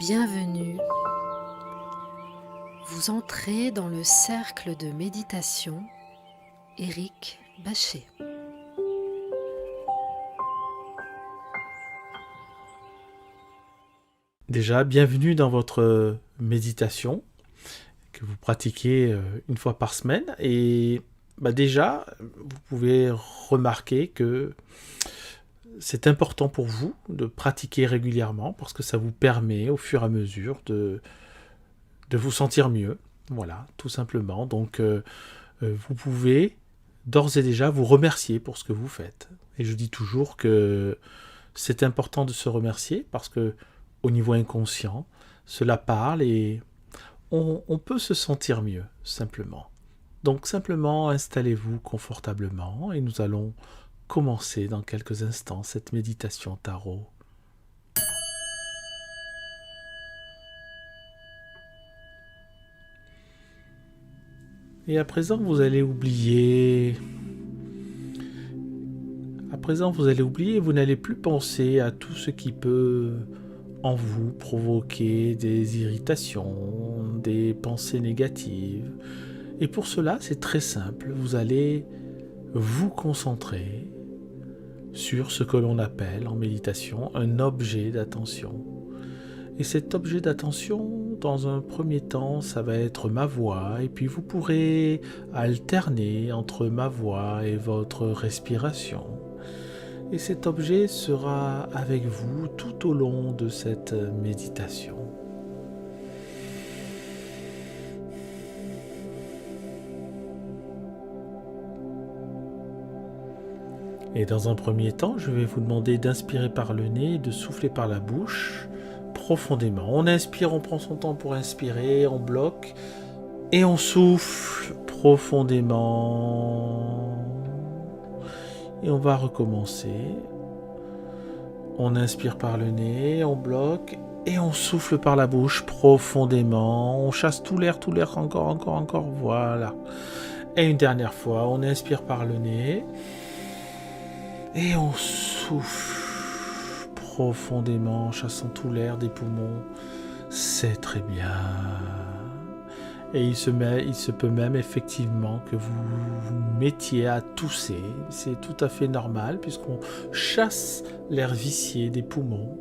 Bienvenue. Vous entrez dans le cercle de méditation Éric Bachet. Déjà, bienvenue dans votre méditation que vous pratiquez une fois par semaine. Et déjà, vous pouvez remarquer que c'est important pour vous de pratiquer régulièrement parce que ça vous permet au fur et à mesure de vous sentir mieux. Voilà, tout simplement. Donc, vous pouvez d'ores et déjà vous remercier pour ce que vous faites. Et je dis toujours que c'est important de se remercier parce que au niveau inconscient, cela parle et on peut se sentir mieux, simplement. Donc simplement installez-vous confortablement et nous allons commencer dans quelques instants cette méditation tarot. Et à présent, vous allez oublier. Vous n'allez plus penser à tout ce qui peut en vous provoquer des irritations, des pensées négatives. Et pour cela, c'est très simple. Vous allez vous concentrer sur ce que l'on appelle en méditation un objet d'attention. Et cet objet d'attention, dans un premier temps, ça va être ma voix. Et puis vous pourrez alterner entre ma voix et votre respiration. Et cet objet sera avec vous tout au long de cette méditation. Et dans un premier temps, je vais vous demander d'inspirer par le nez et de souffler par la bouche profondément. On inspire, on prend son temps pour inspirer, on bloque et on souffle profondément. Et on va recommencer. On inspire par le nez, on bloque et on souffle par la bouche profondément. On chasse tout l'air, encore, voilà. Et une dernière fois, on inspire par le nez et on souffle profondément en chassant tout l'air des poumons. C'est très bien. Et il se peut même effectivement que vous vous mettiez à tousser. C'est tout à fait normal puisqu'on chasse l'air vicié des poumons.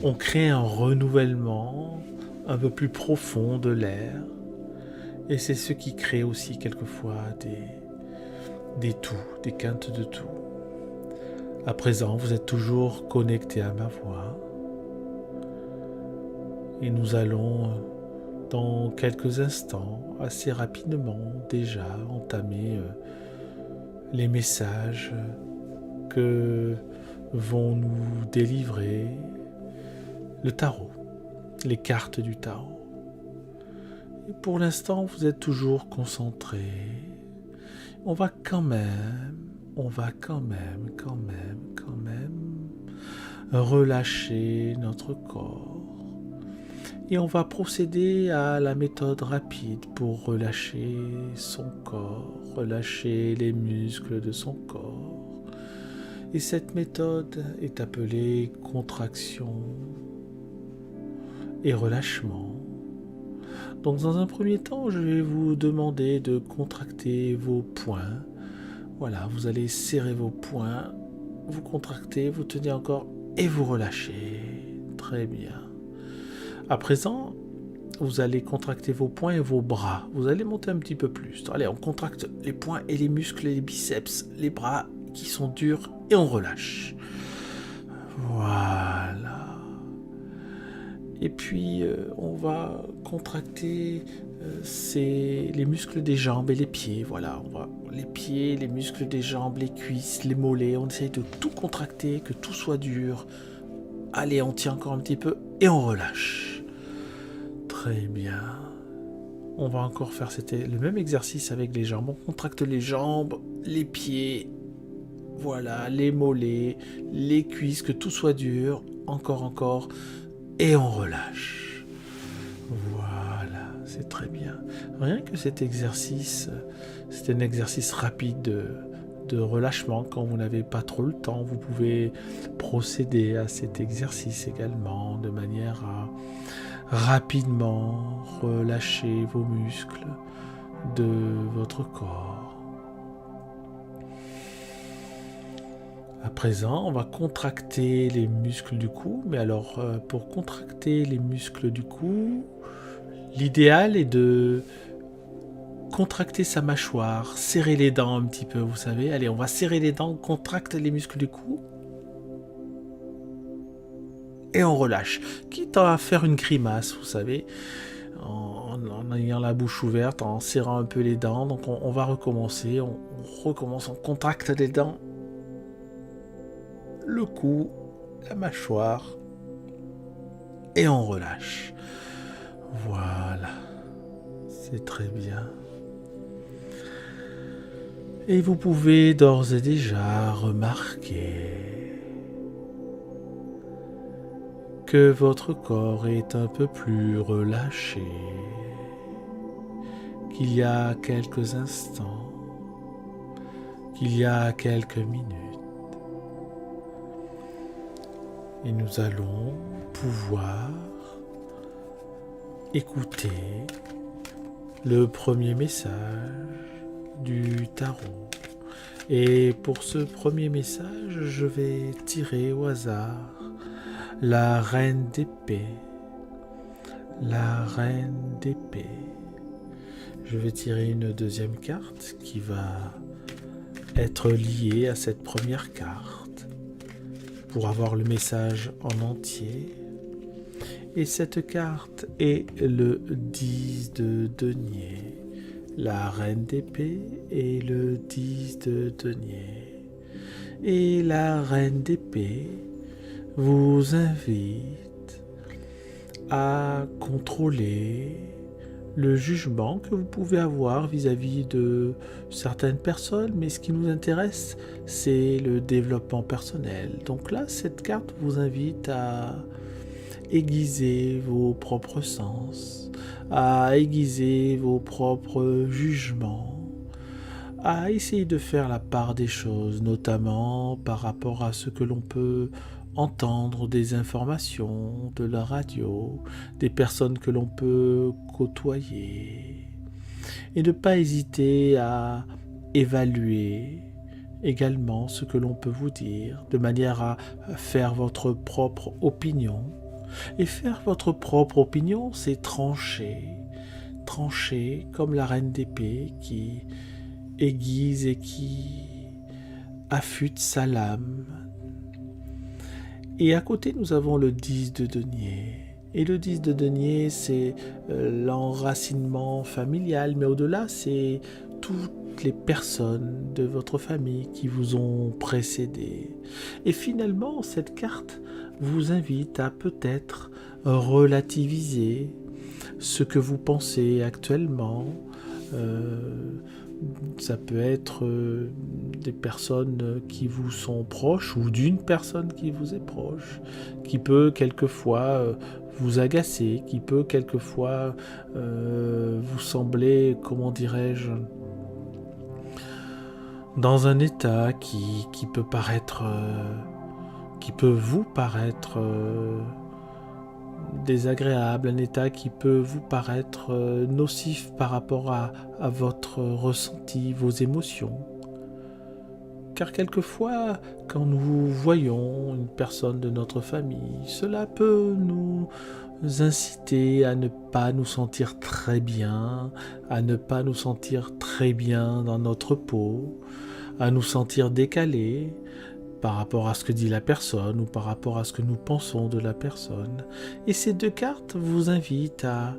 On crée un renouvellement un peu plus profond de l'air. Et c'est ce qui crée aussi quelquefois des toux, des quintes de toux. À présent, vous êtes toujours connecté à ma voix. Et nous allons dans quelques instants, assez rapidement déjà, entamer les messages que vont nous délivrer le tarot, les cartes du tarot. Et pour l'instant, vous êtes toujours concentré. On va quand même relâcher notre corps. Et on va procéder à la méthode rapide pour relâcher son corps, relâcher les muscles de son corps. Et cette méthode est appelée contraction et relâchement. Donc dans un premier temps, je vais vous demander de contracter vos poings. Voilà, vous allez serrer vos poings, vous contractez, vous tenez encore et vous relâchez. Très bien. À présent, vous allez contracter vos poings et vos bras. Vous allez monter un petit peu plus. Allez, on contracte les poings et les muscles, les biceps, les bras qui sont durs et on relâche. Voilà. Et puis, on va contracter les muscles des jambes et les pieds. Voilà, les pieds, les muscles des jambes, les cuisses, les mollets. On essaye de tout contracter, que tout soit dur. Allez, on tient encore un petit peu et on relâche. Très bien. On va encore faire le même exercice avec les jambes. On contracte les jambes, les pieds, voilà, les mollets, les cuisses, que tout soit dur. Encore. Et on relâche. Voilà, c'est très bien. Rien que cet exercice, c'est un exercice rapide de relâchement quand vous n'avez pas trop le temps. Vous pouvez procéder à cet exercice également de manière à rapidement relâcher vos muscles de votre corps. À présent, on va contracter les muscles du cou, mais alors pour contracter les muscles du cou, l'idéal est de contracter sa mâchoire, serrer les dents un petit peu, vous savez. Allez, on va serrer les dents, on contracte les muscles du cou et on relâche. Quitte à faire une grimace, vous savez, en ayant la bouche ouverte, en serrant un peu les dents. Donc on va recommencer, on recommence, on contracte les dents, le cou, la mâchoire et on relâche. Voilà, c'est très bien. Et vous pouvez d'ores et déjà remarquer que votre corps est un peu plus relâché qu'il y a quelques instants, qu'il y a quelques minutes. Et nous allons pouvoir écouter le premier message du tarot. Et pour ce premier message, je vais tirer au hasard la reine d'épée. La reine d'épée. Je vais tirer une deuxième carte qui va être liée à cette première carte pour avoir le message en entier. Et cette carte est le 10 de denier. La reine d'épée et le 10 de denier. Et la reine d'épée vous invite à contrôler le jugement que vous pouvez avoir vis-à-vis de certaines personnes, mais ce qui nous intéresse, c'est le développement personnel. Donc là, cette carte vous invite à aiguiser vos propres sens, à aiguiser vos propres jugements, à essayer de faire la part des choses, notamment par rapport à ce que l'on peut entendre des informations, de la radio, des personnes que l'on peut côtoyer. Et ne pas hésiter à évaluer également ce que l'on peut vous dire, de manière à faire votre propre opinion. Et faire votre propre opinion, c'est trancher. Trancher comme la reine d'épée qui aiguise et qui affûte sa lame. Et à côté, nous avons le 10 de denier. Et le 10 de denier, c'est l'enracinement familial, mais au-delà, c'est toutes les personnes de votre famille qui vous ont précédé. Et finalement, cette carte vous invite à peut-être relativiser ce que vous pensez actuellement. Ça peut être des personnes qui vous sont proches ou d'une personne qui vous est proche, qui peut quelquefois vous agacer, qui peut quelquefois vous sembler, comment dirais-je, dans un état qui peut paraître, qui peut vous paraître désagréable, un état qui peut vous paraître nocif par rapport à votre ressenti, vos émotions. Car quelquefois, quand nous voyons une personne de notre famille, cela peut nous inciter à ne pas nous sentir très bien, à ne pas nous sentir très bien dans notre peau, à nous sentir décalés par rapport à ce que dit la personne ou par rapport à ce que nous pensons de la personne. Et ces deux cartes vous invitent à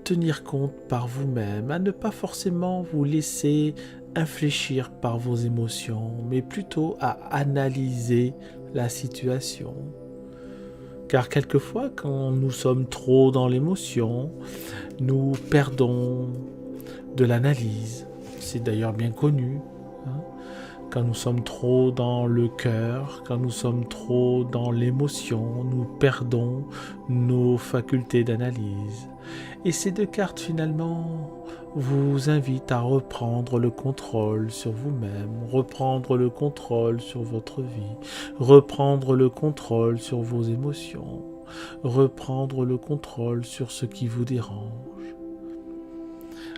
tenir compte par vous-même, à ne pas forcément vous laisser infléchir par vos émotions, mais plutôt à analyser la situation. Car quelquefois, quand nous sommes trop dans l'émotion, nous perdons de l'analyse. C'est d'ailleurs bien connu. Quand nous sommes trop dans le cœur, quand nous sommes trop dans l'émotion, nous perdons nos facultés d'analyse. Et ces deux cartes finalement vous invite à reprendre le contrôle sur vous-même, reprendre le contrôle sur votre vie, reprendre le contrôle sur vos émotions, reprendre le contrôle sur ce qui vous dérange.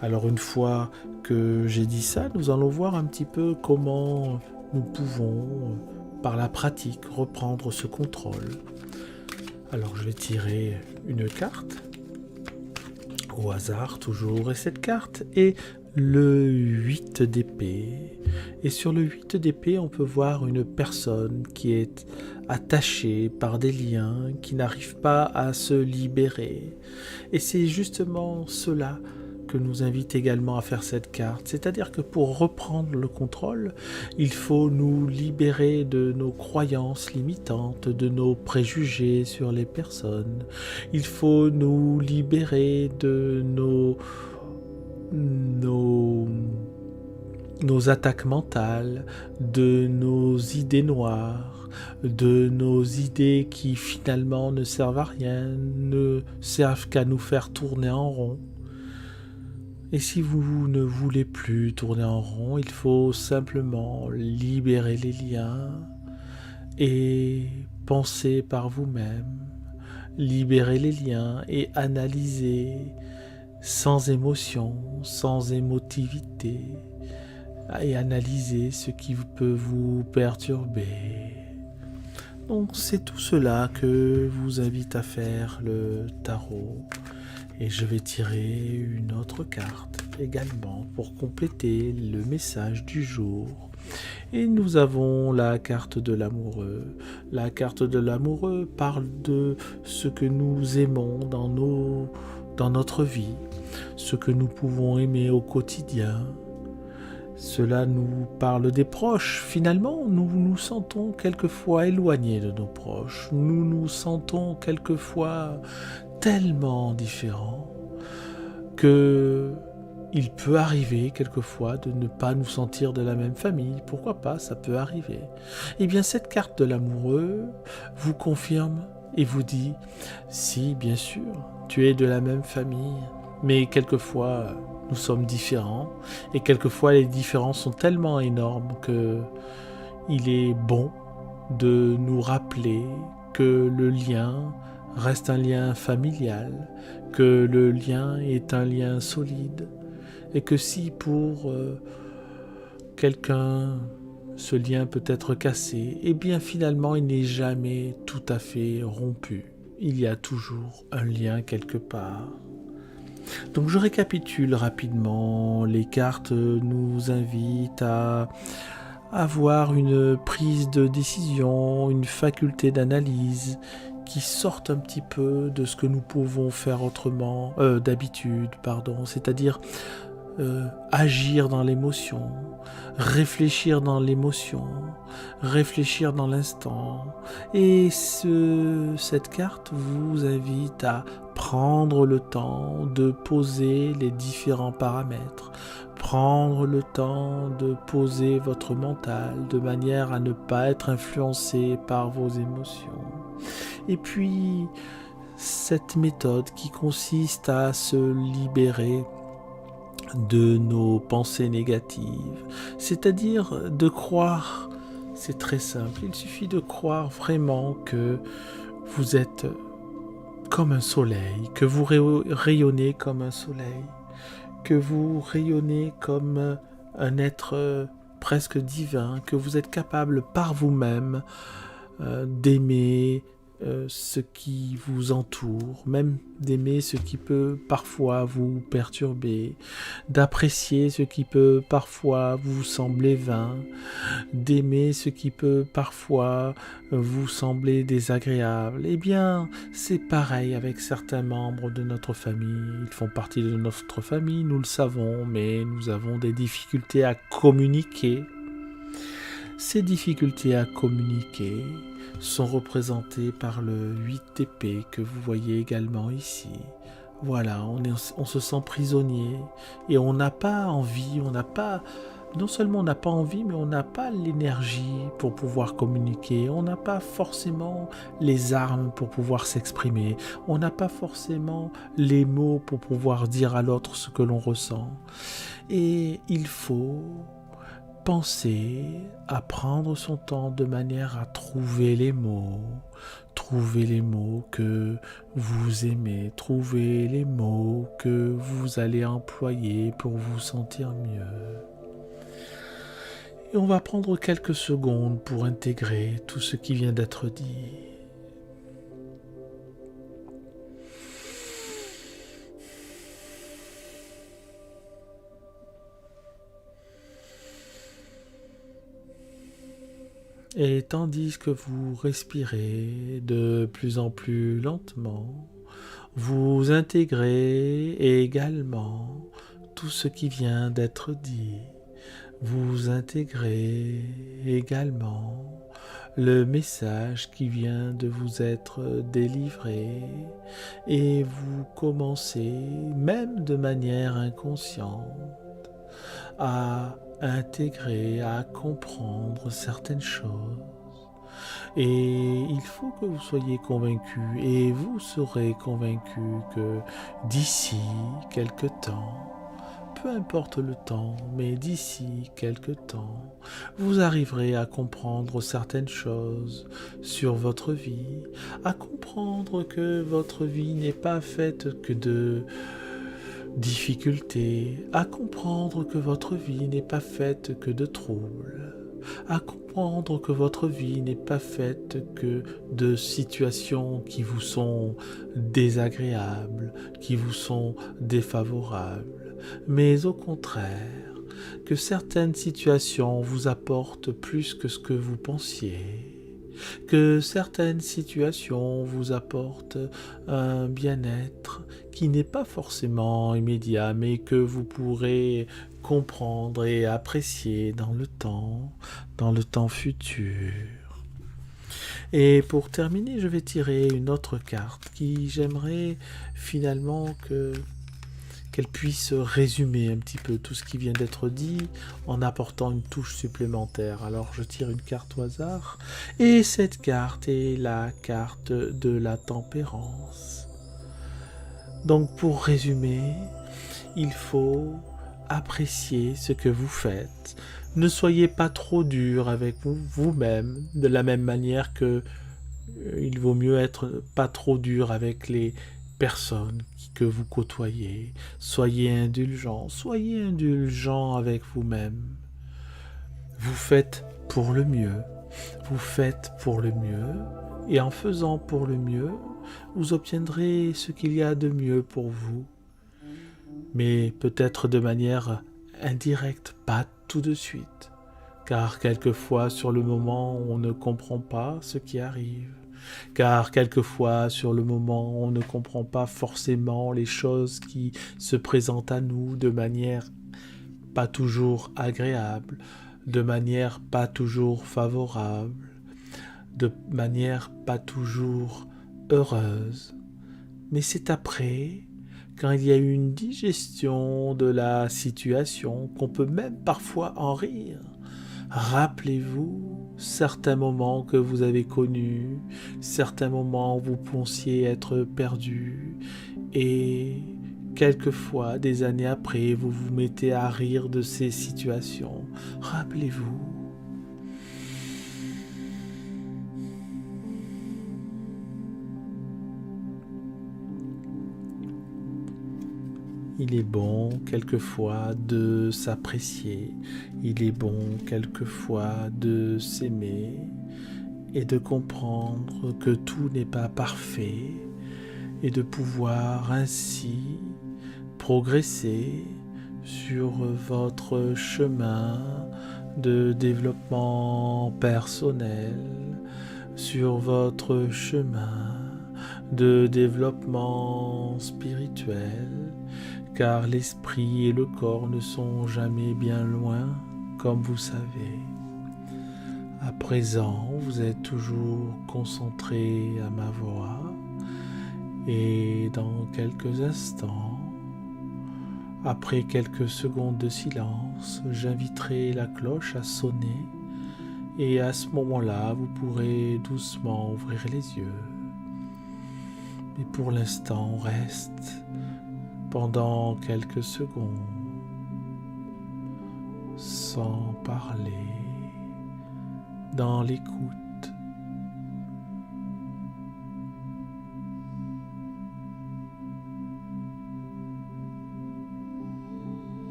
Alors une fois que j'ai dit ça, nous allons voir un petit peu comment nous pouvons, par la pratique, reprendre ce contrôle. Alors je vais tirer une carte, au hasard toujours, et cette carte est le 8 d'épée. Et sur le 8 d'épée, on peut voir une personne qui est attachée par des liens, qui n'arrive pas à se libérer. Et c'est justement cela que nous invite également à faire cette carte. C'est-à-dire que pour reprendre le contrôle, il faut nous libérer de nos croyances limitantes, de nos préjugés sur les personnes. Il faut nous libérer de nos attaques mentales, de nos idées noires, de nos idées qui finalement ne servent à rien, ne servent qu'à nous faire tourner en rond. Et si vous ne voulez plus tourner en rond, il faut simplement libérer les liens et penser par vous-même, libérer les liens et analyser sans émotion, sans émotivité, et analyser ce qui peut vous perturber. Donc c'est tout cela que vous invite à faire le tarot. Et je vais tirer une autre carte également pour compléter le message du jour. Et nous avons la carte de l'amoureux. La carte de l'amoureux parle de ce que nous aimons dans notre vie, ce que nous pouvons aimer au quotidien. Cela nous parle des proches. Finalement, nous nous sentons quelquefois éloignés de nos proches. Nous nous sentons quelquefois tellement différents que il peut arriver quelquefois de ne pas nous sentir de la même famille. Pourquoi pas, ça peut arriver. Eh bien, cette carte de l'amoureux vous confirme et vous dit « Si, bien sûr, tu es de la même famille, mais quelquefois nous sommes différents et quelquefois les différences sont tellement énormes que il est bon de nous rappeler que le lien reste un lien familial, que le lien est un lien solide, et que si pour quelqu'un ce lien peut être cassé, eh bien finalement il n'est jamais tout à fait rompu. Il y a toujours un lien quelque part. Donc je récapitule rapidement. Les cartes nous invitent à avoir une prise de décision, une faculté d'analyse, qui sortent un petit peu de ce que nous pouvons faire autrement, d'habitude, c'est-à-dire agir dans l'émotion, réfléchir dans l'émotion, réfléchir dans l'instant. Et cette carte vous invite à prendre le temps de poser les différents paramètres, prendre le temps de poser votre mental de manière à ne pas être influencé par vos émotions. Et puis, cette méthode qui consiste à se libérer de nos pensées négatives, c'est-à-dire de croire, c'est très simple, il suffit de croire vraiment que vous êtes comme un soleil, que vous rayonnez comme un soleil, que vous rayonnez comme un être presque divin, que vous êtes capable par vous-même d'aimer ce qui vous entoure, même d'aimer ce qui peut parfois vous perturber, d'apprécier ce qui peut parfois vous sembler vain, d'aimer ce qui peut parfois vous sembler désagréable. Eh bien, c'est pareil avec certains membres de notre famille. Ils font partie de notre famille, nous le savons, mais nous avons des difficultés à communiquer. Ces difficultés à communiquer sont représentées par le 8 d'épée que vous voyez également ici. Voilà, on se sent prisonnier et on n'a pas envie, on n'a pas non seulement on n'a pas envie, mais on n'a pas l'énergie pour pouvoir communiquer, on n'a pas forcément les armes pour pouvoir s'exprimer, on n'a pas forcément les mots pour pouvoir dire à l'autre ce que l'on ressent. Et il faut penser à prendre son temps de manière à trouver les mots que vous aimez, trouver les mots que vous allez employer pour vous sentir mieux. Et on va prendre quelques secondes pour intégrer tout ce qui vient d'être dit. Et tandis que vous respirez de plus en plus lentement, vous intégrez également tout ce qui vient d'être dit. Vous intégrez également le message qui vient de vous être délivré et vous commencez, même de manière inconsciente, à intégrer, à comprendre certaines choses. Et il faut que vous soyez convaincu, et vous serez convaincu que d'ici quelque temps, peu importe le temps, mais d'ici quelque temps, vous arriverez à comprendre certaines choses sur votre vie, à comprendre que votre vie n'est pas faite que de difficultés, à comprendre que votre vie n'est pas faite que de troubles, à comprendre que votre vie n'est pas faite que de situations qui vous sont désagréables, qui vous sont défavorables, mais au contraire, que certaines situations vous apportent plus que ce que vous pensiez, que certaines situations vous apportent un bien-être qui n'est pas forcément immédiat, mais que vous pourrez comprendre et apprécier dans le temps futur. Et pour terminer, je vais tirer une autre carte qui j'aimerais finalement qu'elle puisse résumer un petit peu tout ce qui vient d'être dit en apportant une touche supplémentaire. Alors je tire une carte au hasard et cette carte est la carte de la tempérance. Donc pour résumer, il faut apprécier ce que vous faites. Ne soyez pas trop dur avec vous-même, de la même manière que il vaut mieux être pas trop dur avec les personnes que vous côtoyez. Soyez indulgent avec vous-même. Vous faites pour le mieux, et en faisant pour le mieux, vous obtiendrez ce qu'il y a de mieux pour vous, mais peut-être de manière indirecte, pas tout de suite, car quelquefois sur le moment on ne comprend pas ce qui arrive. Car quelquefois, sur le moment, on ne comprend pas forcément les choses qui se présentent à nous de manière pas toujours agréable, de manière pas toujours favorable, de manière pas toujours heureuse. Mais c'est après, quand il y a eu une digestion de la situation, qu'on peut même parfois en rire. Rappelez-vous certains moments que vous avez connus, certains moments où vous pensiez être perdu, et quelquefois, des années après, vous vous mettez à rire de ces situations. Rappelez-vous. Il est bon quelquefois de s'apprécier, il est bon quelquefois de s'aimer et de comprendre que tout n'est pas parfait et de pouvoir ainsi progresser sur votre chemin de développement personnel, sur votre chemin de développement spirituel, car l'esprit et le corps ne sont jamais bien loin, comme vous savez. À présent, vous êtes toujours concentré à ma voix, et dans quelques instants, Après quelques secondes de silence, j'inviterai la cloche à sonner et à ce moment-là, vous pourrez doucement ouvrir les yeux. Mais pour l'instant, on reste pendant quelques secondes sans parler, dans l'écoute.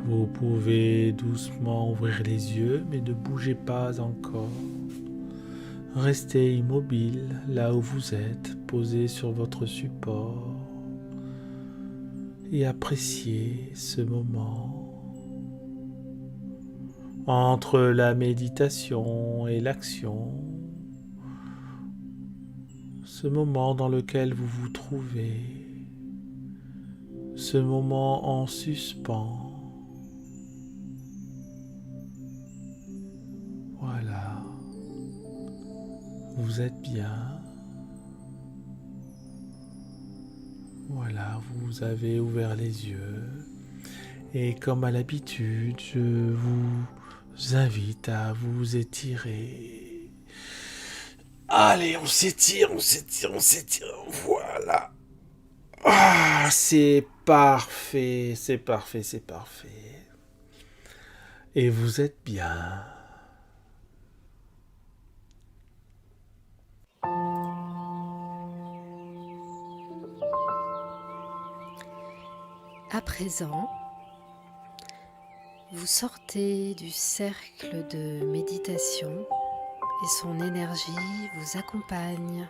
Vous pouvez doucement ouvrir les yeux, mais ne bougez pas encore. Restez immobile là où vous êtes, posé sur votre support, et appréciez ce moment entre la méditation et l'action, ce moment dans lequel vous vous trouvez, ce moment en suspens. Voilà, vous êtes bien. Voilà, vous avez ouvert les yeux. Et comme à l'habitude, je vous invite à vous étirer. Allez, on s'étire, on s'étire, on s'étire. Voilà. Ah, c'est parfait, c'est parfait, c'est parfait. Et vous êtes bien. À présent, vous sortez du cercle de méditation et son énergie vous accompagne.